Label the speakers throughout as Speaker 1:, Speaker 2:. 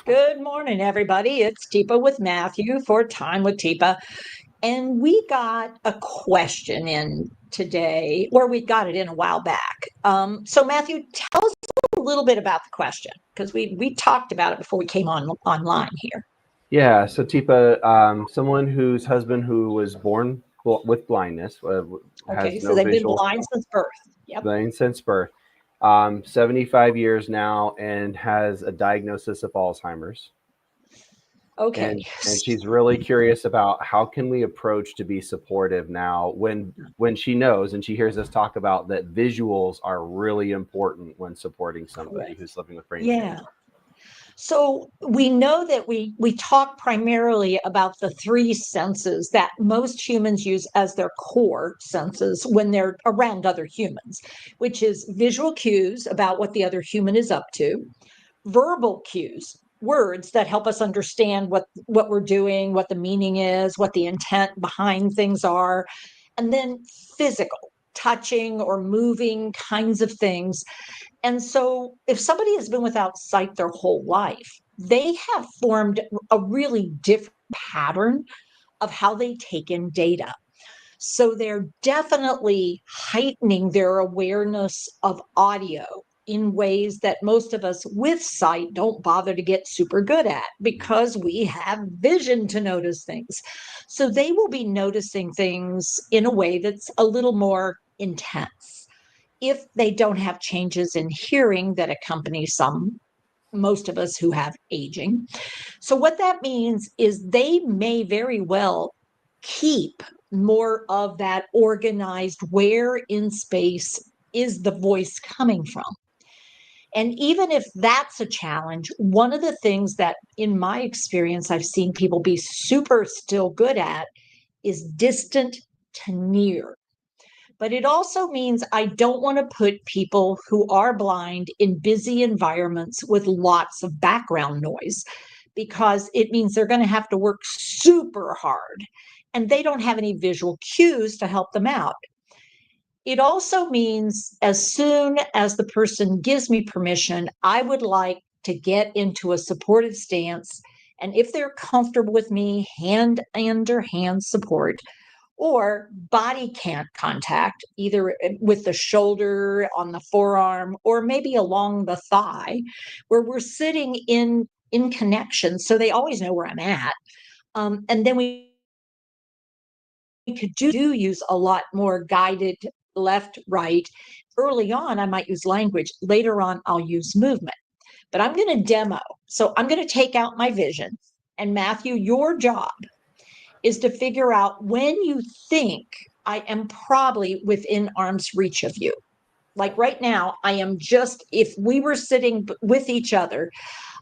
Speaker 1: Good morning, everybody. It's Teepa with Matthew for Time with Teepa. And we got a question in today, or we got it in a while back. So, Matthew, tell us a little bit about the question because we talked about it before we came online here.
Speaker 2: Yeah, so Teepa, someone whose husband who was born with blindness,
Speaker 1: Okay,
Speaker 2: has
Speaker 1: so
Speaker 2: no
Speaker 1: they've been
Speaker 2: visual
Speaker 1: blind since birth. Yep.
Speaker 2: blind since birth, 75 years now, and has a diagnosis of Alzheimer's.
Speaker 1: Okay.
Speaker 2: And she's really curious about how can we approach to be supportive now when she knows and she hears us talk about that visuals are really important when supporting somebody
Speaker 1: Correct.
Speaker 2: who's living with brain
Speaker 1: Yeah.
Speaker 2: cancer.
Speaker 1: So we know that we talk primarily about the three senses that most humans use as their core senses when they're around other humans, which is visual cues about what the other human is up to, verbal cues, words that help us understand what we're doing, what the meaning is, what the intent behind things are, and then physical, touching or moving kinds of things. And so, if somebody has been without sight their whole life, they have formed a really different pattern of how they take in data. So, they're definitely heightening their awareness of audio in ways that most of us with sight don't bother to get super good at because we have vision to notice things. So, they will be noticing things in a way that's a little more intense if they don't have changes in hearing that accompany most of us who have aging. So, what that means is they may very well keep more of that organized where in space is the voice coming from. And even if that's a challenge, one of the things that in my experience I've seen people be super still good at is distant to near. But it also means I don't want to put people who are blind in busy environments with lots of background noise because it means they're going to have to work super hard and they don't have any visual cues to help them out. It also means as soon as the person gives me permission, I would like to get into a supportive stance. And if they're comfortable with me, hand under hand support, or body can't contact, either with the shoulder, on the forearm, or maybe along the thigh, where we're sitting in connection, so they always know where I'm at. And then we could do use a lot more guided left, right. Early on, I might use language. Later on, I'll use movement. But I'm going to demo. So I'm going to take out my vision. And Matthew, your job is to figure out when you think I am probably within arm's reach of you. Like right now, I am just, if we were sitting with each other,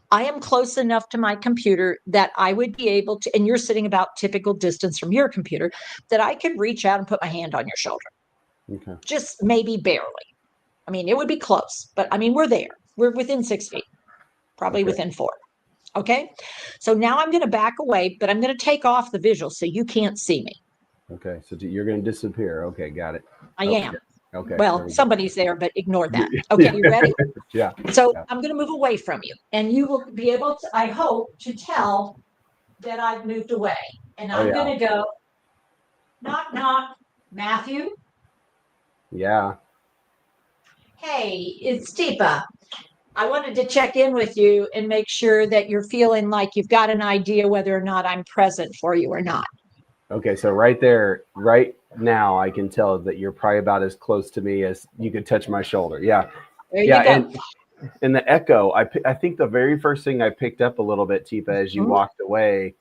Speaker 1: I am close enough to my computer that I would be able to, and you're sitting about typical distance from your computer, that I could reach out and put my hand on your shoulder,
Speaker 2: Okay.
Speaker 1: just maybe barely. I mean, it would be close, but I mean, we're there. We're within 6 feet, probably
Speaker 2: Okay.
Speaker 1: within 4. Okay. So now I'm going to back away, but I'm going to take off the visual so you can't see me.
Speaker 2: Okay. So you're going to disappear. Okay. Got it.
Speaker 1: I
Speaker 2: Oh,
Speaker 1: am.
Speaker 2: yeah. Okay. There
Speaker 1: Well,
Speaker 2: we go.
Speaker 1: somebody's there, but ignore that. Okay,
Speaker 2: Yeah.
Speaker 1: you ready?
Speaker 2: Yeah.
Speaker 1: So
Speaker 2: Yeah.
Speaker 1: I'm going to move away from you, and you will be able to, I hope, to tell that I've moved away. And
Speaker 2: Oh,
Speaker 1: I'm
Speaker 2: yeah.
Speaker 1: going to go knock, knock, Matthew.
Speaker 2: Yeah.
Speaker 1: Hey, it's Teepa. I wanted to check in with you and make sure that you're feeling like you've got an idea whether or not I'm present for you or not.
Speaker 2: Okay. So right there, right now, I can tell that you're probably about as close to me as you could touch my shoulder. Yeah.
Speaker 1: There
Speaker 2: Yeah.
Speaker 1: you go.
Speaker 2: And the echo, I think the very first thing I picked up a little bit, Teepa, as you
Speaker 1: Mhm.
Speaker 2: walked away,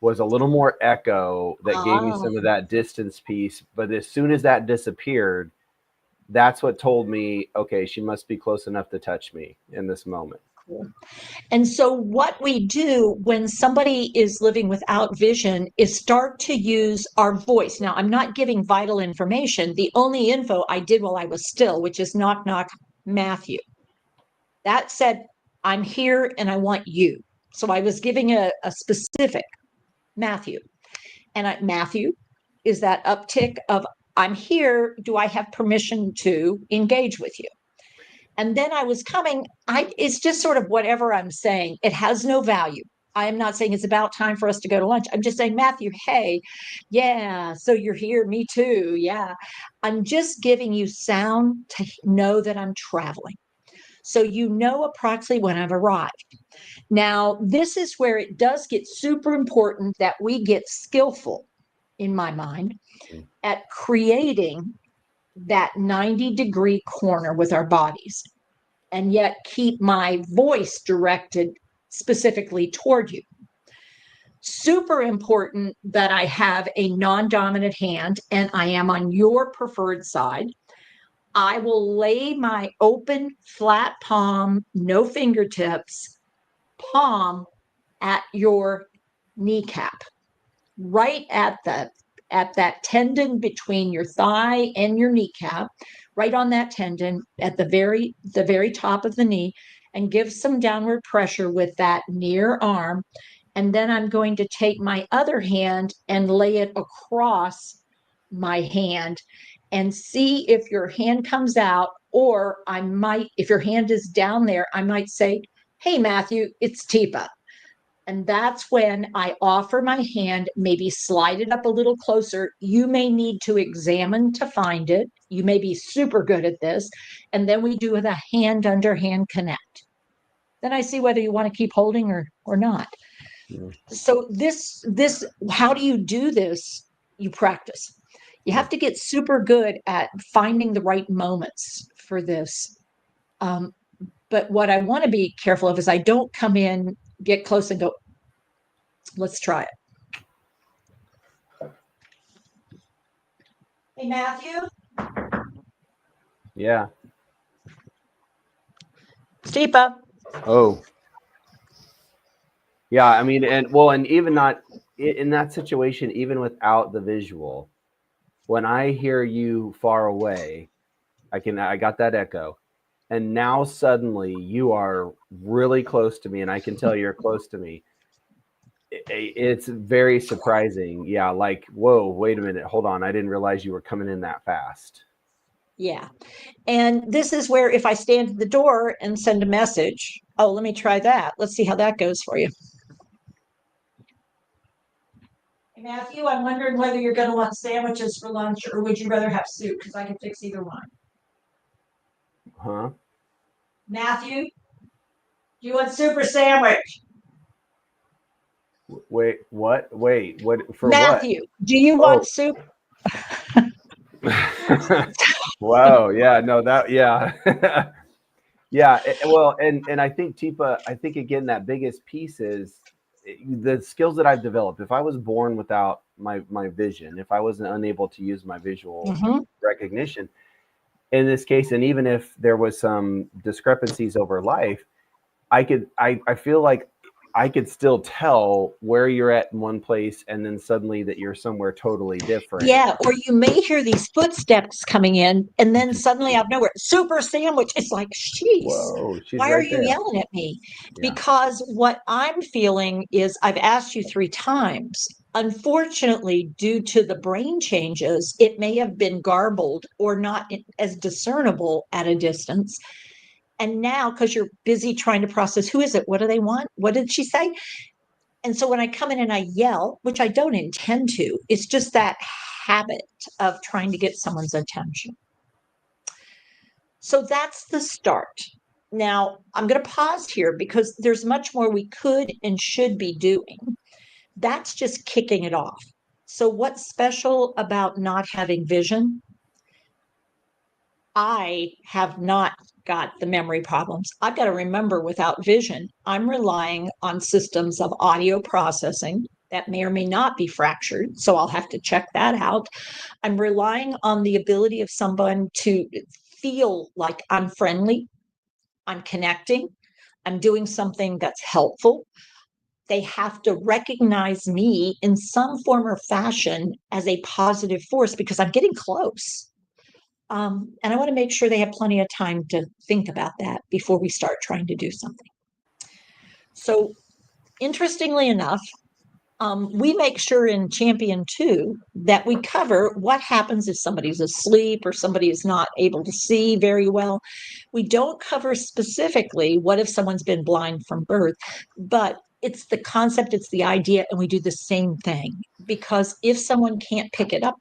Speaker 2: was a little more echo that gave me
Speaker 1: Ah,
Speaker 2: some of that distance piece. But as soon as that disappeared, that's what told me, okay, she must be close enough to touch me in this moment.
Speaker 1: cool. And so, what we do when somebody is living without vision is start to use our voice. Now, I'm not giving vital information. The only info I did while I was still, which is knock, knock, Matthew. That said, I'm here and I want you. So, I was giving a specific Matthew. And Matthew is that uptick of I'm here. Do I have permission to engage with you? And then I was coming, it's just sort of whatever I'm saying. It has no value. I am not saying it's about time for us to go to lunch. I'm just saying, Matthew, hey, yeah, so you're here, me too. Yeah. I'm just giving you sound to know that I'm traveling. So you know approximately when I've arrived. Now, this is where it does get super important that we get skillful, in my mind, at creating that 90-degree corner with our bodies, and yet keep my voice directed specifically toward you. Super important that I have a non-dominant hand and I am on your preferred side. I will lay my open, flat palm, no fingertips, palm at your kneecap, right at that tendon between your thigh and your kneecap, right on that tendon at the very top of the knee, and give some downward pressure with that near arm. And then I'm going to take my other hand and lay it across my hand and see if your hand comes out, or I might, if your hand is down there, I might say, hey, Matthew, it's Teepa. And that's when I offer my hand, maybe slide it up a little closer. You may need to examine to find it. You may be super good at this. And then we do the hand under hand connect. Then I see whether you want to keep holding or not. Yeah. So this, how do you do this? You practice. You have to get super good at finding the right moments for this. But what I want to be careful of is I don't come in, get close and go, let's try it. Hey, Matthew?
Speaker 2: Yeah.
Speaker 1: Teepa.
Speaker 2: Oh. Yeah, I mean, and even not in that situation, even without the visual, when I hear you far away, I got that echo. And now suddenly you are really close to me and I can tell you're close to me. It's very surprising. Yeah, like, whoa, wait a minute, hold on. I didn't realize you were coming in that fast.
Speaker 1: Yeah. And this is where if I stand at the door and send a message, oh, let me try that. Let's see how that goes for you. Hey, Matthew, I'm wondering whether you're going to want sandwiches for lunch or would you rather have soup? Because I can fix either one.
Speaker 2: Huh?
Speaker 1: Matthew, do you want soup or sandwich?
Speaker 2: Wait, what? Wait, what? For
Speaker 1: Matthew,
Speaker 2: what?
Speaker 1: Do you want soup?
Speaker 2: Wow. Yeah. No. That. Yeah. Yeah. Well, and I think Teepa. I think again that biggest piece is the skills that I've developed. If I was born without my vision, if I wasn't unable to use my visual recognition, in this case, and even if there was some discrepancies over life, I feel like I could still tell where you're at in one place and then suddenly that you're somewhere totally different.
Speaker 1: Yeah, or you may hear these footsteps coming in and then suddenly out of nowhere, super sandwich. It's like,
Speaker 2: Whoa,
Speaker 1: why are you yelling at me? Yeah. Because what I'm feeling is I've asked you 3 times. Unfortunately, due to the brain changes, it may have been garbled or not as discernible at a distance. And now, because you're busy trying to process, who is it? What do they want? What did she say? And so when I come in and I yell, which I don't intend to, it's just that habit of trying to get someone's attention. So that's the start. Now, I'm going to pause here because there's much more we could and should be doing. That's just kicking it off. So what's special about not having vision? I have not got the memory problems. I've got to remember without vision, I'm relying on systems of audio processing that may or may not be fractured. So I'll have to check that out. I'm relying on the ability of someone to feel like I'm friendly, I'm connecting, I'm doing something that's helpful. They have to recognize me in some form or fashion as a positive force because I'm getting close. And I want to make sure they have plenty of time to think about that before we start trying to do something. So, interestingly enough, we make sure in Champion 2 that we cover what happens if somebody's asleep or somebody is not able to see very well. We don't cover specifically what if someone's been blind from birth, but it's the concept, it's the idea, and we do the same thing. Because if someone can't pick it up,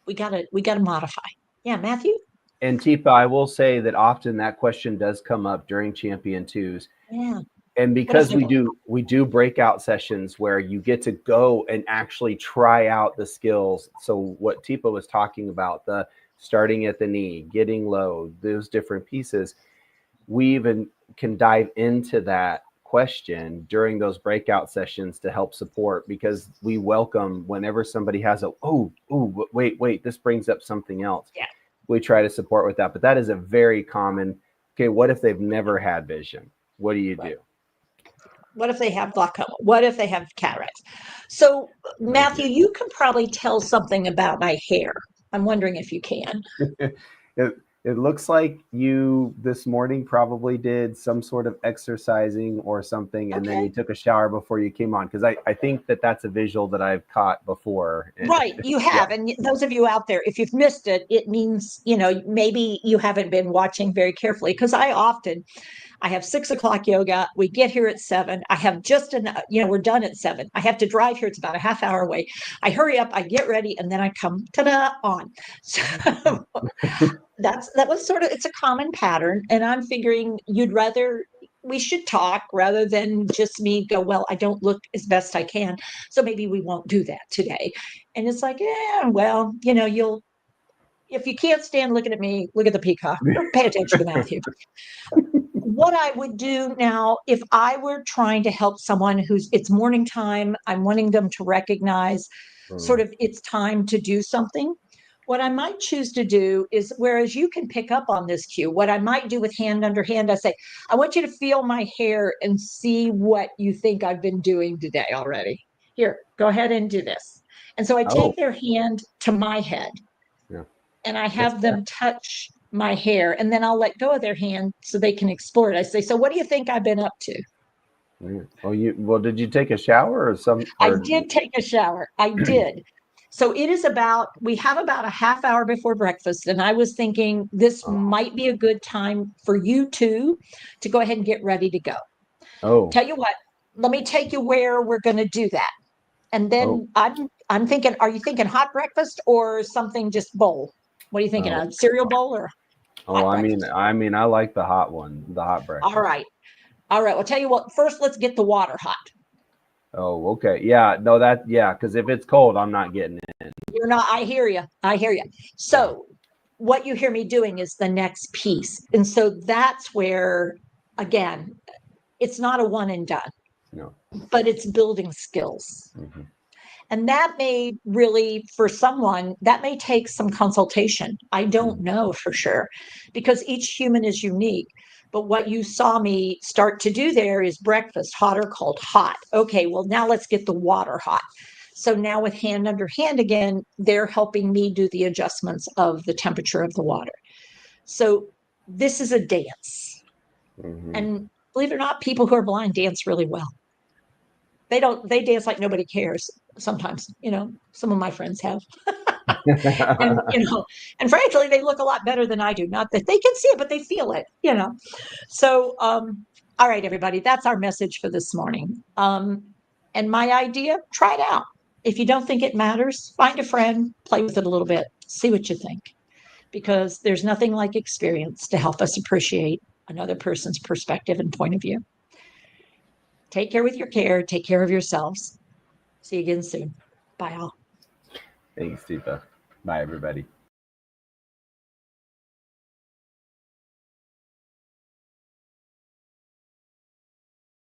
Speaker 1: we gotta modify. Yeah, Matthew?
Speaker 2: And Teepa, I will say that often that question does come up during Champion 2s.
Speaker 1: Yeah.
Speaker 2: And because we do breakout sessions where you get to go and actually try out the skills. So what Teepa was talking about, the starting at the knee, getting low, those different pieces, we even can dive into that question during those breakout sessions to help support, because we welcome whenever somebody has wait, this brings up something else.
Speaker 1: Yeah.
Speaker 2: We try to support with that. But that is a very common, okay, what if they've never had vision? What do you do?
Speaker 1: What if they have glaucoma? What if they have cataracts? So, Matthew, you can probably tell something about my hair. I'm wondering if you can.
Speaker 2: It looks like you this morning probably did some sort of exercising or something, and then you took a shower before you came on, because I think that's a visual that I've caught before.
Speaker 1: Right, you have. And those of you out there, if you've missed it, it means, maybe you haven't been watching very carefully, because I have 6 o'clock yoga. We get here at 7. I have just enough, we're done at 7. I have to drive here. It's about a half hour away. I hurry up, I get ready, and then I come, ta-da, on. So that was sort of, it's a common pattern. And I'm figuring we should talk rather than just me go, well, I don't look as best I can, so maybe we won't do that today. And it's like, well, if you can't stand looking at me, look at the peacock. Pay attention to Matthew. What I would do now, if I were trying to help someone it's morning time, I'm wanting them to recognize sort of it's time to do something. What I might choose to do is, whereas you can pick up on this cue, what I might do with hand under hand, I say, I want you to feel my hair and see what you think I've been doing today already. Here, go ahead and do this. And so I take their hand to my head. Yeah. And I have them touch my hair, and then I'll let go of their hand so they can explore it. I say, so what do you think I've been up to?
Speaker 2: Well, did you take a shower or some?
Speaker 1: I did take a shower. I did. So we have about a half hour before breakfast. And I was thinking this might be a good time for you two to go ahead and get ready to go. Tell you what, let me take you where we're going to do that. And then I'm thinking, are you thinking hot breakfast or something just bowl? What are you thinking? A cereal bowl or?
Speaker 2: I mean, I like the hot one, the hot breakfast.
Speaker 1: All right. Well, tell you what, first let's get the water hot.
Speaker 2: Oh, okay. Yeah, no, because if it's cold, I'm not getting in.
Speaker 1: You're not, I hear you. So what you hear me doing is the next piece. And so that's where, again, it's not a one and done. No. But it's building skills. Mm-hmm. And that may really, for someone, that may take some consultation. I don't know for sure, because each human is unique. But what you saw me start to do there is breakfast, hot or cold, hot. Okay, well, now let's get the water hot. So now with hand under hand again, they're helping me do the adjustments of the temperature of the water. So this is a dance. Mm-hmm. And believe it or not, people who are blind dance really well. They dance like nobody cares. Sometimes, some of my friends have. and frankly, they look a lot better than I do. Not that they can see it, but they feel it, So, all right, everybody, that's our message for this morning. And my idea, try it out. If you don't think it matters, find a friend, play with it a little bit, see what you think. Because there's nothing like experience to help us appreciate another person's perspective and point of view. Take care with your care. Take care of yourselves. See you again soon. Bye all.
Speaker 2: Thanks, Teepa. Bye, everybody.